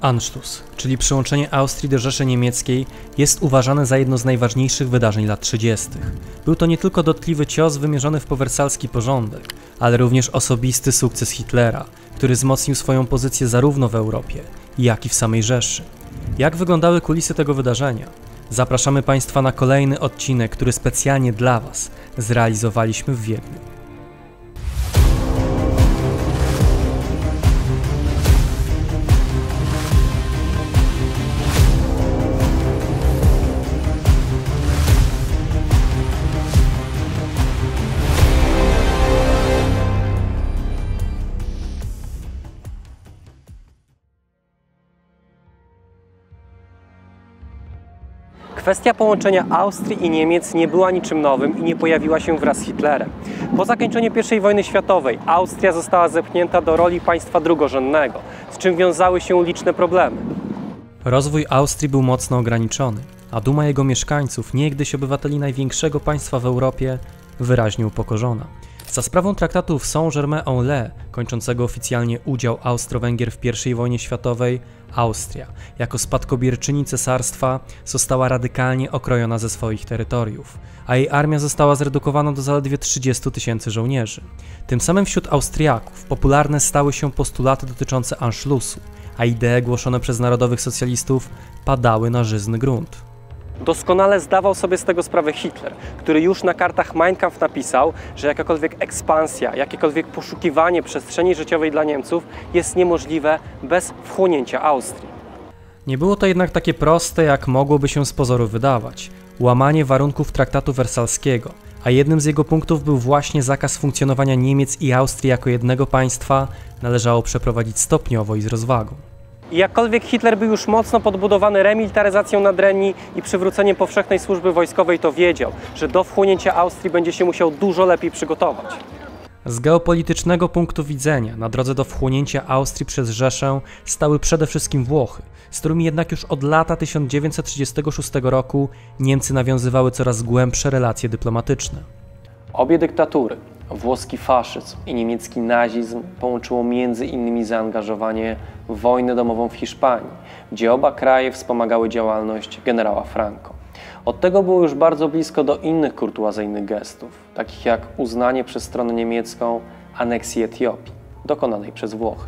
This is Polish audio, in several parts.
Anschluss, czyli przyłączenie Austrii do Rzeszy Niemieckiej, jest uważane za jedno z najważniejszych wydarzeń lat 30. Był to nie tylko dotkliwy cios wymierzony w powersalski porządek, ale również osobisty sukces Hitlera, który wzmocnił swoją pozycję zarówno w Europie, jak i w samej Rzeszy. Jak wyglądały kulisy tego wydarzenia? Zapraszamy Państwa na kolejny odcinek, który specjalnie dla Was zrealizowaliśmy w Wiedniu. Kwestia połączenia Austrii i Niemiec nie była niczym nowym i nie pojawiła się wraz z Hitlerem. Po zakończeniu I wojny światowej Austria została zepchnięta do roli państwa drugorzędnego, z czym wiązały się liczne problemy. Rozwój Austrii był mocno ograniczony, a duma jego mieszkańców, niegdyś obywateli największego państwa w Europie, wyraźnie upokorzona. Za sprawą traktatu w Saint-Germain-en-Laye, kończącego oficjalnie udział Austro-Węgier w I wojnie światowej, Austria, jako spadkobierczyni cesarstwa, została radykalnie okrojona ze swoich terytoriów, a jej armia została zredukowana do zaledwie 30 000 żołnierzy. Tym samym wśród Austriaków popularne stały się postulaty dotyczące Anschlussu, a idee głoszone przez narodowych socjalistów padały na żyzny grunt. Doskonale zdawał sobie z tego sprawę Hitler, który już na kartach Mein Kampf napisał, że jakakolwiek ekspansja, jakiekolwiek poszukiwanie przestrzeni życiowej dla Niemców jest niemożliwe bez wchłonięcia Austrii. Nie było to jednak takie proste, jak mogłoby się z pozoru wydawać. Łamanie warunków traktatu wersalskiego, a jednym z jego punktów był właśnie zakaz funkcjonowania Niemiec i Austrii jako jednego państwa, należało przeprowadzić stopniowo i z rozwagą. I jakkolwiek Hitler był już mocno podbudowany remilitaryzacją Nadrenii i przywróceniem powszechnej służby wojskowej, to wiedział, że do wchłonięcia Austrii będzie się musiał dużo lepiej przygotować. Z geopolitycznego punktu widzenia na drodze do wchłonięcia Austrii przez Rzeszę stały przede wszystkim Włochy, z którymi jednak już od lata 1936 roku Niemcy nawiązywały coraz głębsze relacje dyplomatyczne. Obie dyktatury, włoski faszyzm i niemiecki nazizm, połączyło m.in. zaangażowanie w wojnę domową w Hiszpanii, gdzie oba kraje wspomagały działalność generała Franco. Od tego było już bardzo blisko do innych kurtuazyjnych gestów, takich jak uznanie przez stronę niemiecką aneksji Etiopii, dokonanej przez Włochy.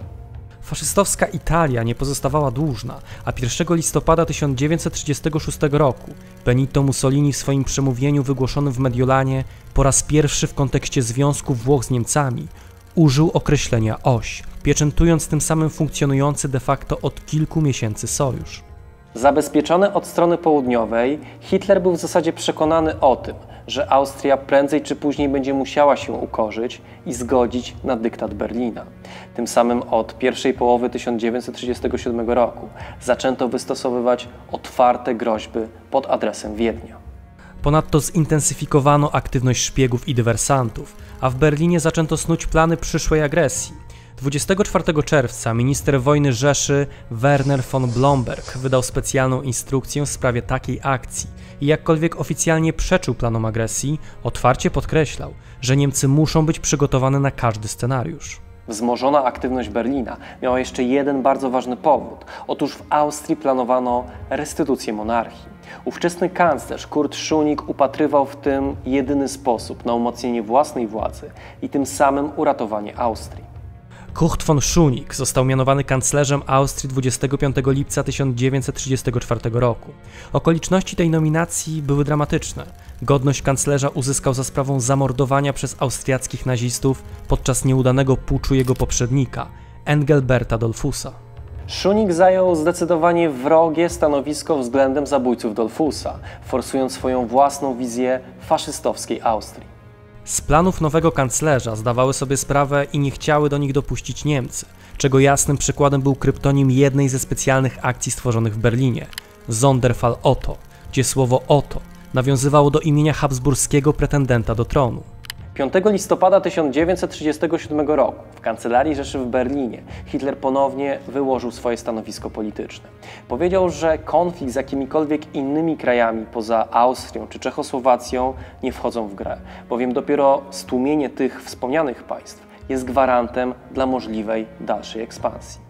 Faszystowska Italia nie pozostawała dłużna, a 1 listopada 1936 roku Benito Mussolini w swoim przemówieniu wygłoszonym w Mediolanie po raz pierwszy w kontekście związku Włoch z Niemcami użył określenia oś, pieczętując tym samym funkcjonujący de facto od kilku miesięcy sojusz. Zabezpieczony od strony południowej, Hitler był w zasadzie przekonany o tym, że Austria prędzej czy później będzie musiała się ukorzyć i zgodzić na dyktat Berlina. Tym samym od pierwszej połowy 1937 roku zaczęto wystosowywać otwarte groźby pod adresem Wiednia. Ponadto zintensyfikowano aktywność szpiegów i dywersantów, a w Berlinie zaczęto snuć plany przyszłej agresji. 24 czerwca minister wojny Rzeszy Werner von Blomberg wydał specjalną instrukcję w sprawie takiej akcji i jakkolwiek oficjalnie przeczył planom agresji, otwarcie podkreślał, że Niemcy muszą być przygotowane na każdy scenariusz. Wzmożona aktywność Berlina miała jeszcze jeden bardzo ważny powód. Otóż w Austrii planowano restytucję monarchii. Ówczesny kanclerz Kurt Schunig upatrywał w tym jedyny sposób na umocnienie własnej władzy i tym samym uratowanie Austrii. Kurt von Schunig został mianowany kanclerzem Austrii 25 lipca 1934 roku. Okoliczności tej nominacji były dramatyczne. Godność kanclerza uzyskał za sprawą zamordowania przez austriackich nazistów podczas nieudanego puczu jego poprzednika, Engelberta Dollfussa. Schunig zajął zdecydowanie wrogie stanowisko względem zabójców Dollfussa, forsując swoją własną wizję faszystowskiej Austrii. Z planów nowego kanclerza zdawały sobie sprawę i nie chciały do nich dopuścić Niemcy, czego jasnym przykładem był kryptonim jednej ze specjalnych akcji stworzonych w Berlinie – Sonderfall Otto, gdzie słowo Otto nawiązywało do imienia habsburskiego pretendenta do tronu. 5 listopada 1937 roku w Kancelarii Rzeszy w Berlinie Hitler ponownie wyłożył swoje stanowisko polityczne. Powiedział, że konflikt z jakimikolwiek innymi krajami poza Austrią czy Czechosłowacją nie wchodzą w grę, bowiem dopiero stłumienie tych wspomnianych państw jest gwarantem dla możliwej dalszej ekspansji.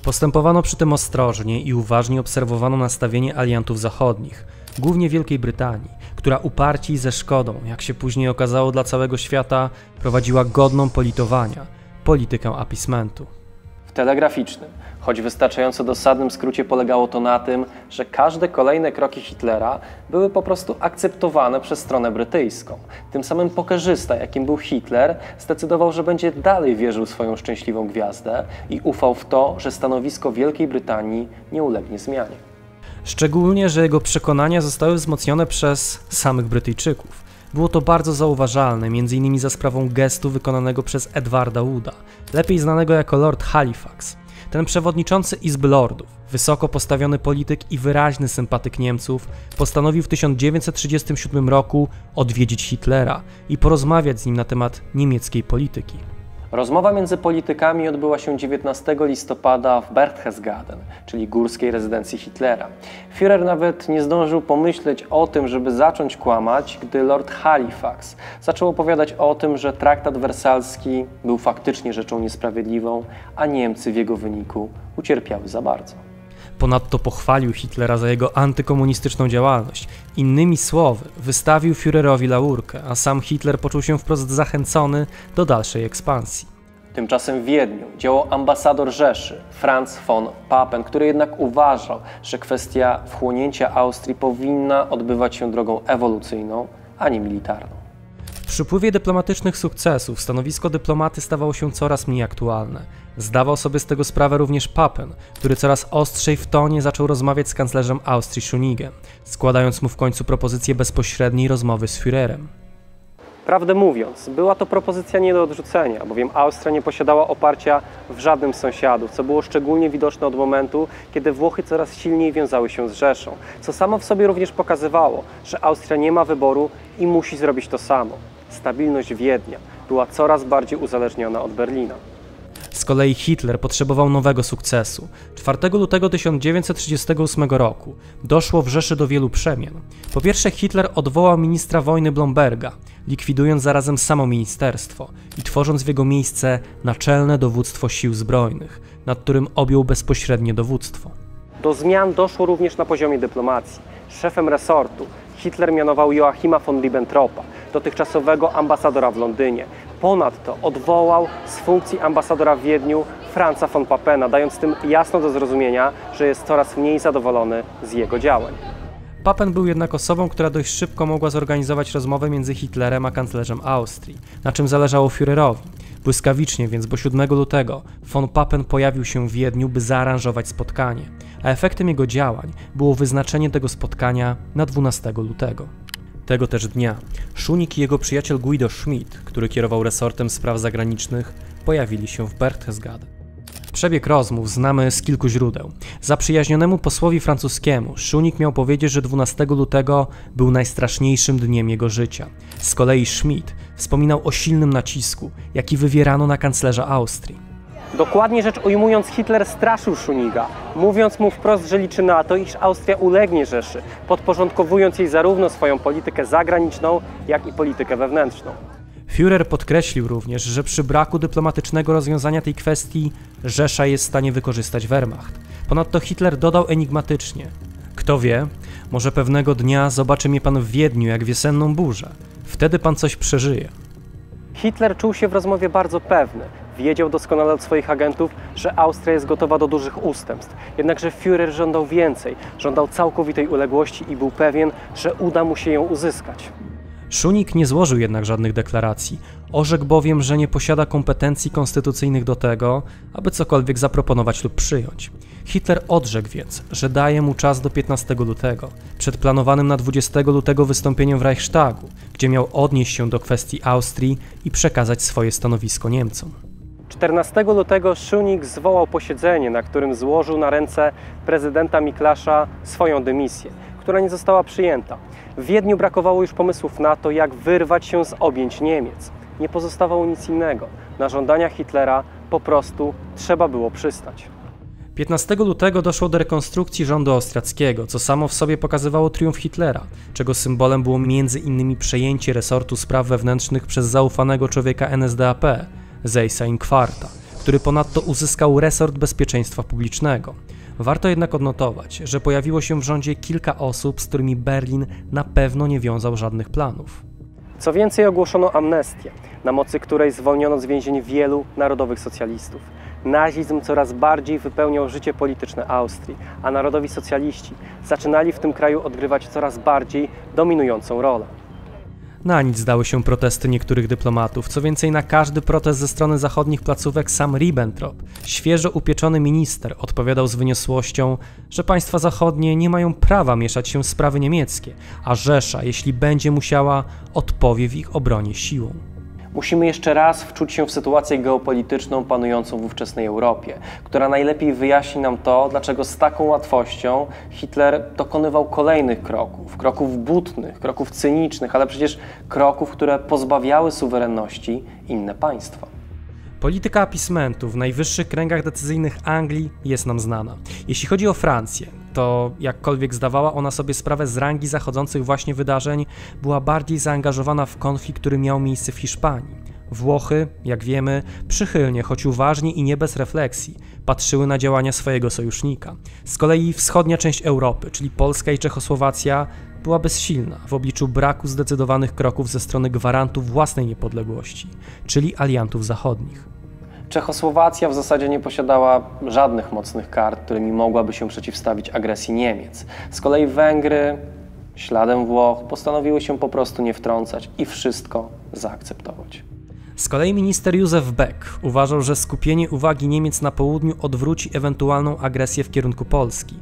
Postępowano przy tym ostrożnie i uważnie obserwowano nastawienie aliantów zachodnich, głównie Wielkiej Brytanii, która uparcie i ze szkodą, jak się później okazało dla całego świata, prowadziła godną politowania politykę appeasementu. W telegraficznym, choć wystarczająco dosadnym skrócie polegało to na tym, że każde kolejne kroki Hitlera były po prostu akceptowane przez stronę brytyjską. Tym samym pokerzysta, jakim był Hitler, zdecydował, że będzie dalej wierzył w swoją szczęśliwą gwiazdę i ufał w to, że stanowisko Wielkiej Brytanii nie ulegnie zmianie. Szczególnie, że jego przekonania zostały wzmocnione przez samych Brytyjczyków. Było to bardzo zauważalne, m.in. za sprawą gestu wykonanego przez Edwarda Wooda, lepiej znanego jako Lord Halifax. Ten przewodniczący Izby Lordów, wysoko postawiony polityk i wyraźny sympatyk Niemców, postanowił w 1937 roku odwiedzić Hitlera i porozmawiać z nim na temat niemieckiej polityki. Rozmowa między politykami odbyła się 19 listopada w Berchtesgaden, czyli górskiej rezydencji Hitlera. Führer nawet nie zdążył pomyśleć o tym, żeby zacząć kłamać, gdy Lord Halifax zaczął opowiadać o tym, że traktat wersalski był faktycznie rzeczą niesprawiedliwą, a Niemcy w jego wyniku ucierpiały za bardzo. Ponadto pochwalił Hitlera za jego antykomunistyczną działalność. Innymi słowy, wystawił Führerowi laurkę, a sam Hitler poczuł się wprost zachęcony do dalszej ekspansji. Tymczasem w Wiedniu działał ambasador Rzeszy, Franz von Papen, który jednak uważał, że kwestia wchłonięcia Austrii powinna odbywać się drogą ewolucyjną, a nie militarną. W przypływie dyplomatycznych sukcesów stanowisko dyplomaty stawało się coraz mniej aktualne. Zdawał sobie z tego sprawę również Papen, który coraz ostrzej w tonie zaczął rozmawiać z kanclerzem Austrii Schönigiem, składając mu w końcu propozycję bezpośredniej rozmowy z Führerem. Prawdę mówiąc, była to propozycja nie do odrzucenia, bowiem Austria nie posiadała oparcia w żadnym z sąsiadów, co było szczególnie widoczne od momentu, kiedy Włochy coraz silniej wiązały się z Rzeszą, co samo w sobie również pokazywało, że Austria nie ma wyboru i musi zrobić to samo. Stabilność Wiednia była coraz bardziej uzależniona od Berlina. Z kolei Hitler potrzebował nowego sukcesu. 4 lutego 1938 roku doszło w Rzeszy do wielu przemian. Po pierwsze, Hitler odwołał ministra wojny Blomberga, likwidując zarazem samo ministerstwo i tworząc w jego miejsce naczelne dowództwo sił zbrojnych, nad którym objął bezpośrednie dowództwo. Do zmian doszło również na poziomie dyplomacji. Szefem resortu Hitler mianował Joachima von Ribbentropa, dotychczasowego ambasadora w Londynie. Ponadto odwołał z funkcji ambasadora w Wiedniu Franza von Papena, dając tym jasno do zrozumienia, że jest coraz mniej zadowolony z jego działań. Papen był jednak osobą, która dość szybko mogła zorganizować rozmowę między Hitlerem a kanclerzem Austrii, na czym zależało Führerowi. Błyskawicznie więc, bo 7 lutego von Papen pojawił się w Wiedniu, by zaaranżować spotkanie, a efektem jego działań było wyznaczenie tego spotkania na 12 lutego. Tego też dnia Schunig i jego przyjaciel Guido Schmidt, który kierował resortem spraw zagranicznych, pojawili się w Berchtesgaden. Przebieg rozmów znamy z kilku źródeł. Zaprzyjaźnionemu posłowi francuskiemu Schunig miał powiedzieć, że 12 lutego był najstraszniejszym dniem jego życia. Z kolei Schmidt wspominał o silnym nacisku, jaki wywierano na kanclerza Austrii. Dokładnie rzecz ujmując, Hitler straszył Schuniga, mówiąc mu wprost, że liczy na to, iż Austria ulegnie Rzeszy, podporządkowując jej zarówno swoją politykę zagraniczną, jak i politykę wewnętrzną. Führer podkreślił również, że przy braku dyplomatycznego rozwiązania tej kwestii Rzesza jest w stanie wykorzystać Wehrmacht. Ponadto Hitler dodał enigmatycznie: kto wie, może pewnego dnia zobaczy mnie pan w Wiedniu jak wiosenną burzę. Wtedy pan coś przeżyje. Hitler czuł się w rozmowie bardzo pewny. Wiedział doskonale od swoich agentów, że Austria jest gotowa do dużych ustępstw. Jednakże Führer żądał więcej, żądał całkowitej uległości i był pewien, że uda mu się ją uzyskać. Schunig nie złożył jednak żadnych deklaracji. Orzekł bowiem, że nie posiada kompetencji konstytucyjnych do tego, aby cokolwiek zaproponować lub przyjąć. Hitler odrzekł więc, że daje mu czas do 15 lutego, przed planowanym na 20 lutego wystąpieniem w Reichstagu, gdzie miał odnieść się do kwestii Austrii i przekazać swoje stanowisko Niemcom. 14 lutego Schunig zwołał posiedzenie, na którym złożył na ręce prezydenta Miklasza swoją dymisję, która nie została przyjęta. W Wiedniu brakowało już pomysłów na to, jak wyrwać się z objęć Niemiec. Nie pozostawało nic innego. Na żądania Hitlera po prostu trzeba było przystać. 15 lutego doszło do rekonstrukcji rządu austriackiego, co samo w sobie pokazywało triumf Hitlera, czego symbolem było m.in. przejęcie resortu spraw wewnętrznych przez zaufanego człowieka NSDAP, Seyssa Inquarta, który ponadto uzyskał resort bezpieczeństwa publicznego. Warto jednak odnotować, że pojawiło się w rządzie kilka osób, z którymi Berlin na pewno nie wiązał żadnych planów. Co więcej, ogłoszono amnestię, na mocy której zwolniono z więzień wielu narodowych socjalistów. Nazizm coraz bardziej wypełniał życie polityczne Austrii, a narodowi socjaliści zaczynali w tym kraju odgrywać coraz bardziej dominującą rolę. Na nic zdały się protesty niektórych dyplomatów. Co więcej, na każdy protest ze strony zachodnich placówek sam Ribbentrop, świeżo upieczony minister, odpowiadał z wyniosłością, że państwa zachodnie nie mają prawa mieszać się w sprawy niemieckie, a Rzesza, jeśli będzie musiała, odpowie w ich obronie siłą. Musimy jeszcze raz wczuć się w sytuację geopolityczną panującą w ówczesnej Europie, która najlepiej wyjaśni nam to, dlaczego z taką łatwością Hitler dokonywał kolejnych kroków butnych, kroków cynicznych, ale przecież kroków, które pozbawiały suwerenności inne państwa. Polityka appeasementu w najwyższych kręgach decyzyjnych Anglii jest nam znana. Jeśli chodzi o Francję, to jakkolwiek zdawała ona sobie sprawę z rangi zachodzących właśnie wydarzeń, była bardziej zaangażowana w konflikt, który miał miejsce w Hiszpanii. Włochy, jak wiemy, przychylnie, choć uważnie i nie bez refleksji, patrzyły na działania swojego sojusznika. Z kolei wschodnia część Europy, czyli Polska i Czechosłowacja, była bezsilna w obliczu braku zdecydowanych kroków ze strony gwarantów własnej niepodległości, czyli aliantów zachodnich. Czechosłowacja w zasadzie nie posiadała żadnych mocnych kart, którymi mogłaby się przeciwstawić agresji Niemiec. Z kolei Węgry, śladem Włoch, postanowiły się po prostu nie wtrącać i wszystko zaakceptować. Z kolei minister Józef Beck uważał, że skupienie uwagi Niemiec na południu odwróci ewentualną agresję w kierunku Polski.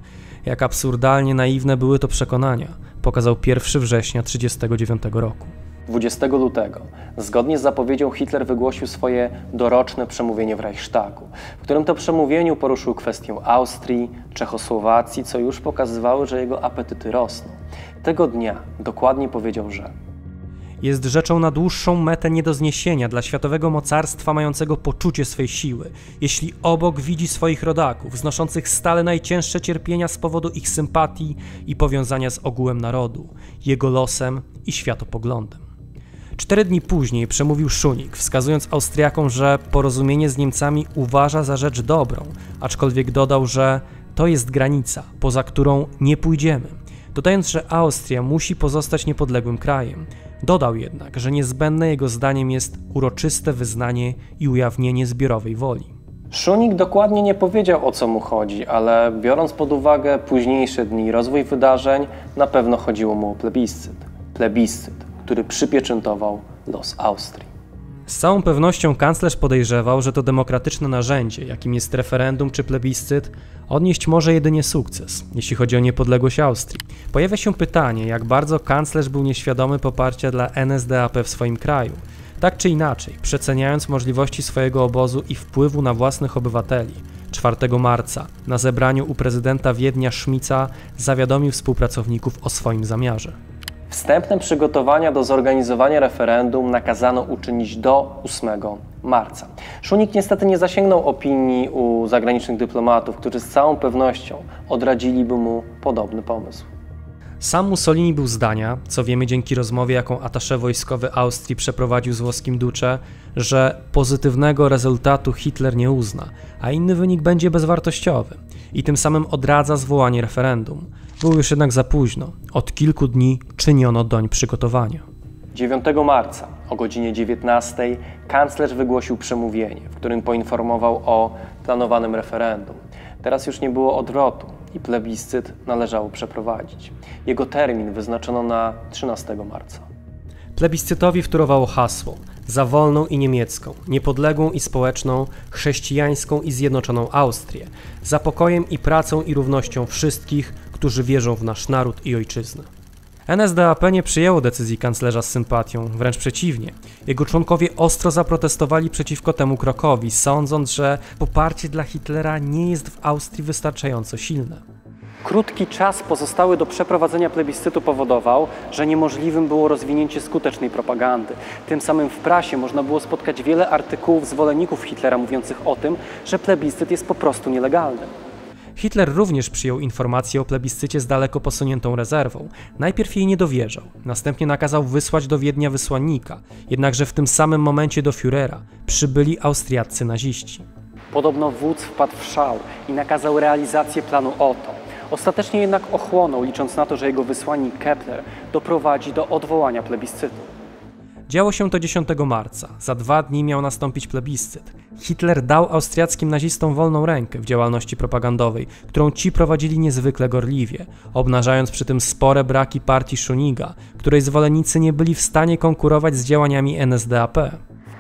Jak absurdalnie naiwne były to przekonania, pokazał 1 września 1939 roku. 20 lutego, zgodnie z zapowiedzią, Hitler wygłosił swoje doroczne przemówienie w Reichstagu, w którym to przemówieniu poruszył kwestię Austrii, Czechosłowacji, co już pokazywało, że jego apetyty rosną. Tego dnia dokładnie powiedział, że jest rzeczą na dłuższą metę nie do zniesienia dla światowego mocarstwa mającego poczucie swej siły, jeśli obok widzi swoich rodaków, znoszących stale najcięższe cierpienia z powodu ich sympatii i powiązania z ogółem narodu, jego losem i światopoglądem. 4 dni później przemówił Szunik, wskazując Austriakom, że porozumienie z Niemcami uważa za rzecz dobrą, aczkolwiek dodał, że to jest granica, poza którą nie pójdziemy, dodając, że Austria musi pozostać niepodległym krajem. Dodał jednak, że niezbędne jego zdaniem jest uroczyste wyznanie i ujawnienie zbiorowej woli. Szunik dokładnie nie powiedział, o co mu chodzi, ale biorąc pod uwagę późniejsze dni i rozwój wydarzeń, na pewno chodziło mu o plebiscyt. Plebiscyt, który przypieczętował los Austrii. Z całą pewnością kanclerz podejrzewał, że to demokratyczne narzędzie, jakim jest referendum czy plebiscyt, odnieść może jedynie sukces, jeśli chodzi o niepodległość Austrii. Pojawia się pytanie, jak bardzo kanclerz był nieświadomy poparcia dla NSDAP w swoim kraju. Tak czy inaczej, przeceniając możliwości swojego obozu i wpływu na własnych obywateli, 4 marca na zebraniu u prezydenta Wiednia Schmitza zawiadomił współpracowników o swoim zamiarze. Wstępne przygotowania do zorganizowania referendum nakazano uczynić do 8 marca. Szunik niestety nie zasięgnął opinii u zagranicznych dyplomatów, którzy z całą pewnością odradziliby mu podobny pomysł. Sam Mussolini był zdania, co wiemy dzięki rozmowie, jaką atasze wojskowy Austrii przeprowadził z włoskim duce, że pozytywnego rezultatu Hitler nie uzna, a inny wynik będzie bezwartościowy i tym samym odradza zwołanie referendum. Było już jednak za późno. Od kilku dni czyniono doń przygotowania. 9 marca o godzinie 19 kanclerz wygłosił przemówienie, w którym poinformował o planowanym referendum. Teraz już nie było odwrotu i plebiscyt należało przeprowadzić. Jego termin wyznaczono na 13 marca. Plebiscytowi wtórowało hasło: za wolną i niemiecką, niepodległą i społeczną, chrześcijańską i zjednoczoną Austrię, za pokojem i pracą i równością wszystkich, którzy wierzą w nasz naród i ojczyznę. NSDAP nie przyjęło decyzji kanclerza z sympatią, wręcz przeciwnie. Jego członkowie ostro zaprotestowali przeciwko temu krokowi, sądząc, że poparcie dla Hitlera nie jest w Austrii wystarczająco silne. Krótki czas pozostały do przeprowadzenia plebiscytu powodował, że niemożliwym było rozwinięcie skutecznej propagandy. Tym samym w prasie można było spotkać wiele artykułów zwolenników Hitlera mówiących o tym, że plebiscyt jest po prostu nielegalny. Hitler również przyjął informację o plebiscycie z daleko posuniętą rezerwą. Najpierw jej nie dowierzał, następnie nakazał wysłać do Wiednia wysłannika, jednakże w tym samym momencie do Führera przybyli austriaccy naziści. Podobno wódz wpadł w szał i nakazał realizację planu Otto. Ostatecznie jednak ochłonął, licząc na to, że jego wysłannik Kepler doprowadzi do odwołania plebiscytu. Działo się to 10 marca. Za 2 dni miał nastąpić plebiscyt. Hitler dał austriackim nazistom wolną rękę w działalności propagandowej, którą ci prowadzili niezwykle gorliwie, obnażając przy tym spore braki partii Schöniga, której zwolennicy nie byli w stanie konkurować z działaniami NSDAP.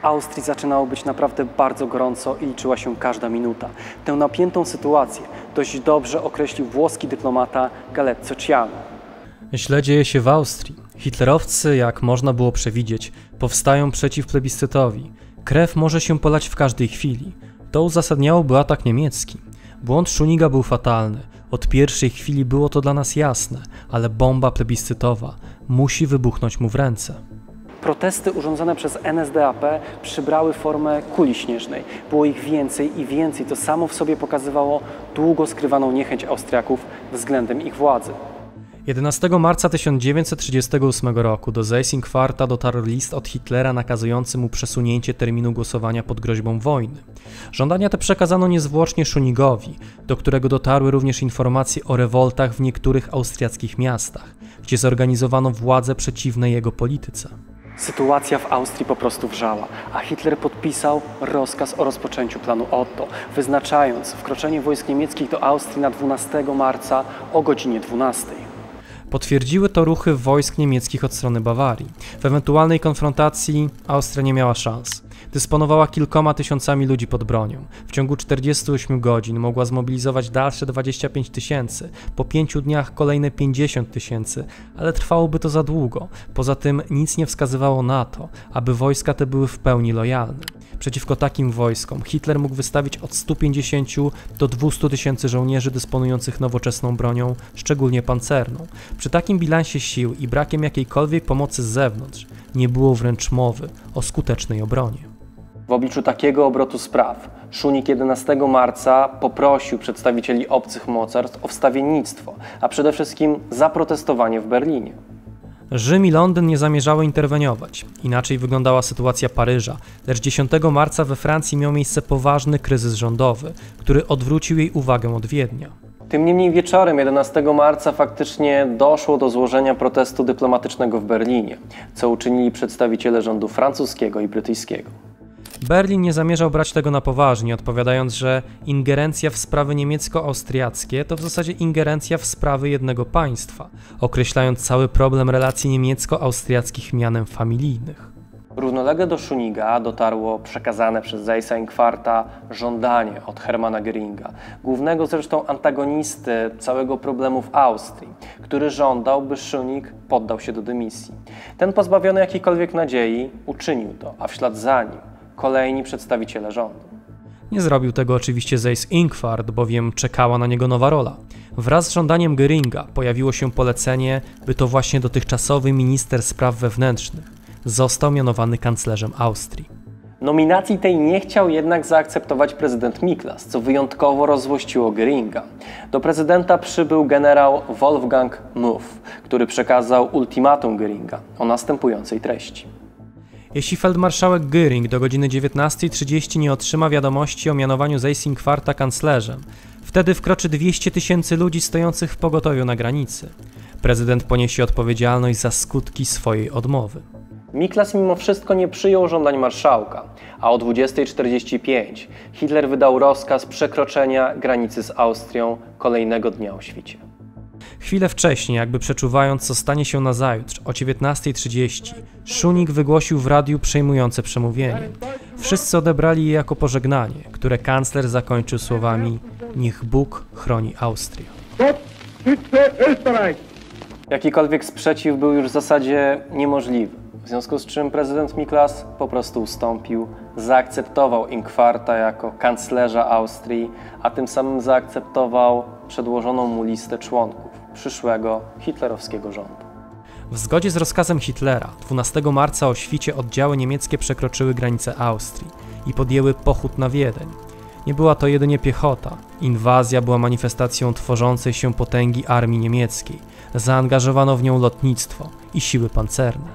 W Austrii zaczynało być naprawdę bardzo gorąco i liczyła się każda minuta. Tę napiętą sytuację dość dobrze określił włoski dyplomata Galeazzo Ciano. Źle dzieje się w Austrii. Hitlerowcy, jak można było przewidzieć, powstają przeciw plebiscytowi. Krew może się polać w każdej chwili. To uzasadniałoby atak niemiecki. Błąd Schöniga był fatalny. Od pierwszej chwili było to dla nas jasne, ale bomba plebiscytowa musi wybuchnąć mu w ręce. Protesty urządzone przez NSDAP przybrały formę kuli śnieżnej. Było ich więcej i więcej. To samo w sobie pokazywało długo skrywaną niechęć Austriaków względem ich władzy. 11 marca 1938 roku do Seyss-Inquarta dotarł list od Hitlera nakazujący mu przesunięcie terminu głosowania pod groźbą wojny. Żądania te przekazano niezwłocznie Schönigowi, do którego dotarły również informacje o rewoltach w niektórych austriackich miastach, gdzie zorganizowano władze przeciwne jego polityce. Sytuacja w Austrii po prostu wrzała, a Hitler podpisał rozkaz o rozpoczęciu planu Otto, wyznaczając wkroczenie wojsk niemieckich do Austrii na 12 marca o godzinie 12. Potwierdziły to ruchy wojsk niemieckich od strony Bawarii. W ewentualnej konfrontacji Austria nie miała szans. Dysponowała kilkoma tysiącami ludzi pod bronią. W ciągu 48 godzin mogła zmobilizować dalsze 25 000, po 5 dniach kolejne 50 000, ale trwałoby to za długo. Poza tym nic nie wskazywało na to, aby wojska te były w pełni lojalne. Przeciwko takim wojskom Hitler mógł wystawić od 150 do 200 000 żołnierzy dysponujących nowoczesną bronią, szczególnie pancerną. Przy takim bilansie sił i brakiem jakiejkolwiek pomocy z zewnątrz nie było wręcz mowy o skutecznej obronie. W obliczu takiego obrotu spraw Schönig 11 marca poprosił przedstawicieli obcych mocarstw o wstawiennictwo, a przede wszystkim zaprotestowanie w Berlinie. Rzym i Londyn nie zamierzały interweniować. Inaczej wyglądała sytuacja Paryża, lecz 10 marca we Francji miał miejsce poważny kryzys rządowy, który odwrócił jej uwagę od Wiednia. Tym niemniej wieczorem 11 marca faktycznie doszło do złożenia protestu dyplomatycznego w Berlinie, co uczynili przedstawiciele rządu francuskiego i brytyjskiego. Berlin nie zamierzał brać tego na poważnie, odpowiadając, że ingerencja w sprawy niemiecko-austriackie to w zasadzie ingerencja w sprawy jednego państwa, określając cały problem relacji niemiecko-austriackich mianem familijnych. Równolegle do Schöniga dotarło przekazane przez Seyss-Inquarta żądanie od Hermanna Göringa, głównego zresztą antagonisty całego problemu w Austrii, który żądał, by Schönig poddał się do dymisji. Ten pozbawiony jakiejkolwiek nadziei uczynił to, a w ślad za nim kolejni przedstawiciele rządu. Nie zrobił tego oczywiście Seyss-Inquart, bowiem czekała na niego nowa rola. Wraz z żądaniem Göringa pojawiło się polecenie, by to właśnie dotychczasowy minister spraw wewnętrznych został mianowany kanclerzem Austrii. Nominacji tej nie chciał jednak zaakceptować prezydent Miklas, co wyjątkowo rozzłościło Göringa. Do prezydenta przybył generał Wolfgang Muff, który przekazał ultimatum Göringa o następującej treści. Jeśli feldmarszałek Göring do godziny 19:30 nie otrzyma wiadomości o mianowaniu Seyss-Inquarta kanclerzem, wtedy wkroczy 200 000 ludzi stojących w pogotowiu na granicy. Prezydent poniesie odpowiedzialność za skutki swojej odmowy. Miklas mimo wszystko nie przyjął żądań marszałka, a o 20:45 Hitler wydał rozkaz przekroczenia granicy z Austrią kolejnego dnia o świcie. Chwilę wcześniej, jakby przeczuwając, co stanie się nazajutrz, o 19:30, Schönig wygłosił w radiu przejmujące przemówienie. Wszyscy odebrali je jako pożegnanie, które kancler zakończył słowami: niech Bóg chroni Austrię. Jakikolwiek sprzeciw był już w zasadzie niemożliwy, w związku z czym prezydent Miklas po prostu ustąpił, zaakceptował Inquarta jako kanclerza Austrii, a tym samym zaakceptował przedłożoną mu listę członków przyszłego hitlerowskiego rządu. W zgodzie z rozkazem Hitlera 12 marca o świcie oddziały niemieckie przekroczyły granice Austrii i podjęły pochód na Wiedeń. Nie była to jedynie piechota. Inwazja była manifestacją tworzącej się potęgi armii niemieckiej. Zaangażowano w nią lotnictwo i siły pancerne.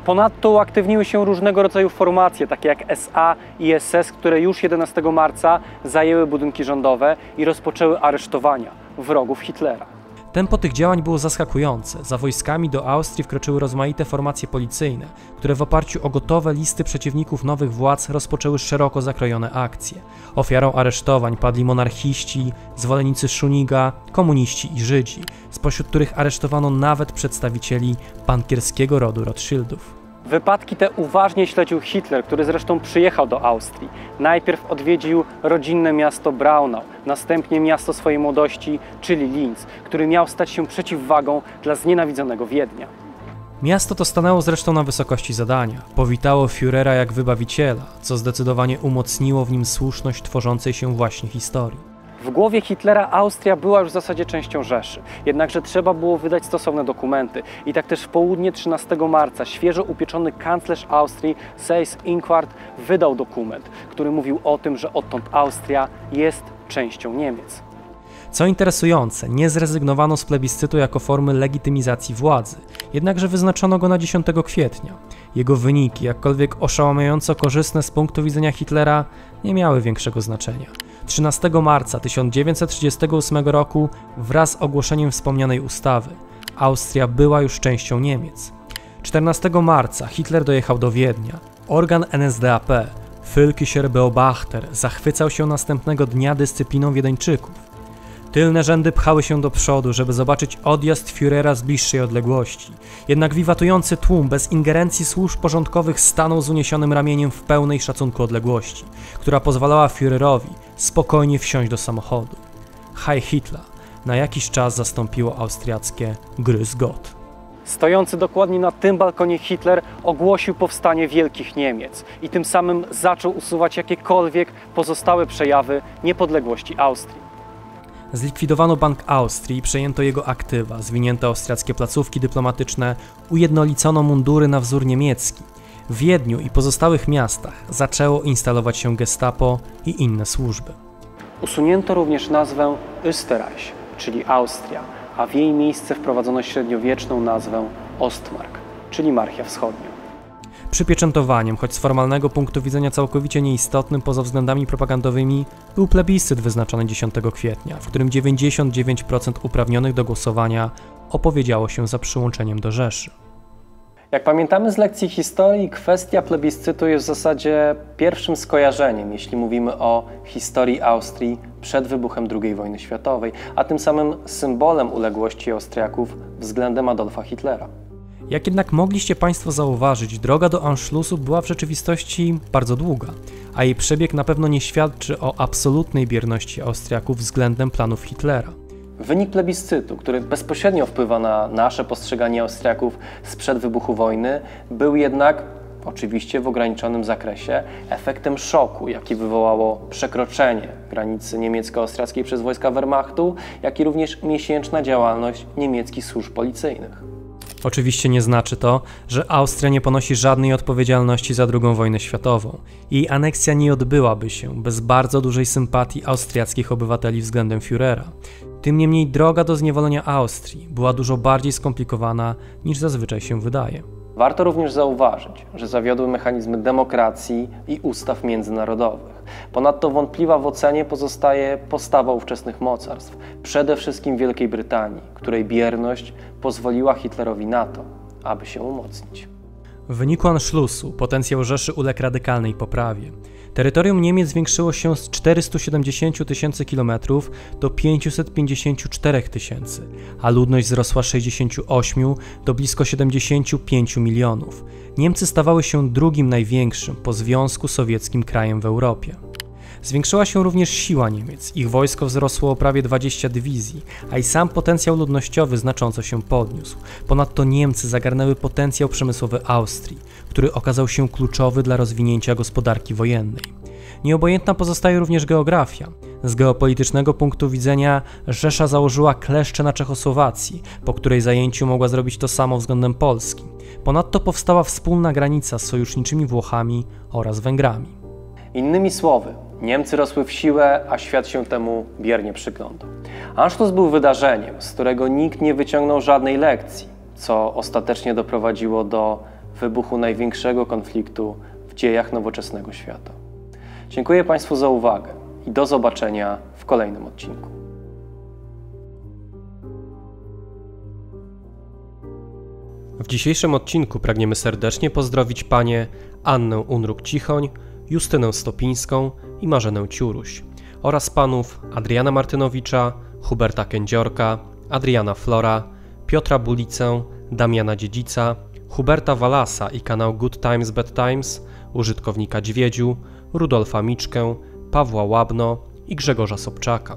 Ponadto uaktywniły się różnego rodzaju formacje, takie jak SA i SS, które już 11 marca zajęły budynki rządowe i rozpoczęły aresztowania wrogów Hitlera. Tempo tych działań było zaskakujące. Za wojskami do Austrii wkroczyły rozmaite formacje policyjne, które w oparciu o gotowe listy przeciwników nowych władz rozpoczęły szeroko zakrojone akcje. Ofiarą aresztowań padli monarchiści, zwolennicy Szuniga, komuniści i Żydzi, spośród których aresztowano nawet przedstawicieli bankierskiego rodu Rothschildów. Wypadki te uważnie śledził Hitler, który zresztą przyjechał do Austrii. Najpierw odwiedził rodzinne miasto Braunau, następnie miasto swojej młodości, czyli Linz, który miał stać się przeciwwagą dla znienawidzonego Wiednia. Miasto to stanęło zresztą na wysokości zadania. Powitało Führera jak wybawiciela, co zdecydowanie umocniło w nim słuszność tworzącej się właśnie historii. W głowie Hitlera Austria była już w zasadzie częścią Rzeszy, jednakże trzeba było wydać stosowne dokumenty. I tak też w południe 13 marca świeżo upieczony kanclerz Austrii, Seyss-Inquart, wydał dokument, który mówił o tym, że odtąd Austria jest częścią Niemiec. Co interesujące, nie zrezygnowano z plebiscytu jako formy legitymizacji władzy, jednakże wyznaczono go na 10 kwietnia. Jego wyniki, jakkolwiek oszałamiająco korzystne z punktu widzenia Hitlera, nie miały większego znaczenia. 13 marca 1938 roku, wraz z ogłoszeniem wspomnianej ustawy, Austria była już częścią Niemiec. 14 marca Hitler dojechał do Wiednia. Organ NSDAP, Völkischer Beobachter, zachwycał się następnego dnia dyscypliną Wiedeńczyków. Tylne rzędy pchały się do przodu, żeby zobaczyć odjazd Führera z bliższej odległości. Jednak wiwatujący tłum bez ingerencji służb porządkowych stanął z uniesionym ramieniem w pełnej szacunku odległości, która pozwalała Führerowi spokojnie wsiąść do samochodu. Heil Hitler na jakiś czas zastąpiło austriackie Grüß Gott. Stojący dokładnie na tym balkonie Hitler ogłosił powstanie Wielkich Niemiec i tym samym zaczął usuwać jakiekolwiek pozostałe przejawy niepodległości Austrii. Zlikwidowano Bank Austrii, przejęto jego aktywa, zwinięto austriackie placówki dyplomatyczne, ujednolicono mundury na wzór niemiecki. W Wiedniu i pozostałych miastach zaczęło instalować się gestapo i inne służby. Usunięto również nazwę Österreich, czyli Austria, a w jej miejsce wprowadzono średniowieczną nazwę Ostmark, czyli Marchia Wschodnia. Przypieczętowaniem, choć z formalnego punktu widzenia całkowicie nieistotnym poza względami propagandowymi, był plebiscyt wyznaczony 10 kwietnia, w którym 99% uprawnionych do głosowania opowiedziało się za przyłączeniem do Rzeszy. Jak pamiętamy z lekcji historii, kwestia plebiscytu jest w zasadzie pierwszym skojarzeniem, jeśli mówimy o historii Austrii przed wybuchem II wojny światowej, a tym samym symbolem uległości Austriaków względem Adolfa Hitlera. Jak jednak mogliście Państwo zauważyć, droga do Anschlussu była w rzeczywistości bardzo długa, a jej przebieg na pewno nie świadczy o absolutnej bierności Austriaków względem planów Hitlera. Wynik plebiscytu, który bezpośrednio wpływa na nasze postrzeganie Austriaków sprzed wybuchu wojny, był jednak, oczywiście w ograniczonym zakresie, efektem szoku, jaki wywołało przekroczenie granicy niemiecko-austriackiej przez wojska Wehrmachtu, jak i również miesięczna działalność niemieckich służb policyjnych. Oczywiście nie znaczy to, że Austria nie ponosi żadnej odpowiedzialności za II wojnę światową. Jej aneksja nie odbyłaby się bez bardzo dużej sympatii austriackich obywateli względem Führera. Tym niemniej droga do zniewolenia Austrii była dużo bardziej skomplikowana niż zazwyczaj się wydaje. Warto również zauważyć, że zawiodły mechanizmy demokracji i ustaw międzynarodowych. Ponadto wątpliwa w ocenie pozostaje postawa ówczesnych mocarstw, przede wszystkim Wielkiej Brytanii, której bierność pozwoliła Hitlerowi na to, aby się umocnić. W wyniku Anschlussu potencjał Rzeszy uległ radykalnej poprawie. Terytorium Niemiec zwiększyło się z 470 000 km do 554 000, a ludność wzrosła z 68 do blisko 75 milionów. Niemcy stawały się drugim największym po Związku Sowieckim krajem w Europie. Zwiększyła się również siła Niemiec, ich wojsko wzrosło o prawie 20 dywizji, a i sam potencjał ludnościowy znacząco się podniósł. Ponadto Niemcy zagarnęły potencjał przemysłowy Austrii, który okazał się kluczowy dla rozwinięcia gospodarki wojennej. Nieobojętna pozostaje również geografia. Z geopolitycznego punktu widzenia Rzesza założyła kleszcze na Czechosłowacji, po której zajęciu mogła zrobić to samo względem Polski. Ponadto powstała wspólna granica z sojuszniczymi Włochami oraz Węgrami. Innymi słowy, Niemcy rosły w siłę, a świat się temu biernie przyglądał. Anschluss był wydarzeniem, z którego nikt nie wyciągnął żadnej lekcji, co ostatecznie doprowadziło do wybuchu największego konfliktu w dziejach nowoczesnego świata. Dziękuję Państwu za uwagę i do zobaczenia w kolejnym odcinku. W dzisiejszym odcinku pragniemy serdecznie pozdrowić panie Annę Unruk-Cichoń, Justynę Stopińską i Marzenę Ciuruś oraz panów Adriana Martynowicza, Huberta Kędziorka, Adriana Flora, Piotra Bulicę, Damiana Dziedzica, Huberta Walasa i kanał Good Times Bad Times, użytkownika Dźwiedziu, Rudolfa Miczkę, Pawła Łabno i Grzegorza Sobczaka.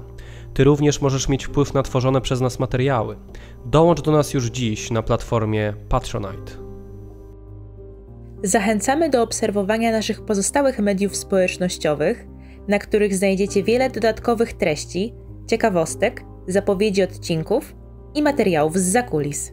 Ty również możesz mieć wpływ na tworzone przez nas materiały. Dołącz do nas już dziś na platformie Patronite. Zachęcamy do obserwowania naszych pozostałych mediów społecznościowych, na których znajdziecie wiele dodatkowych treści, ciekawostek, zapowiedzi odcinków i materiałów zza kulis.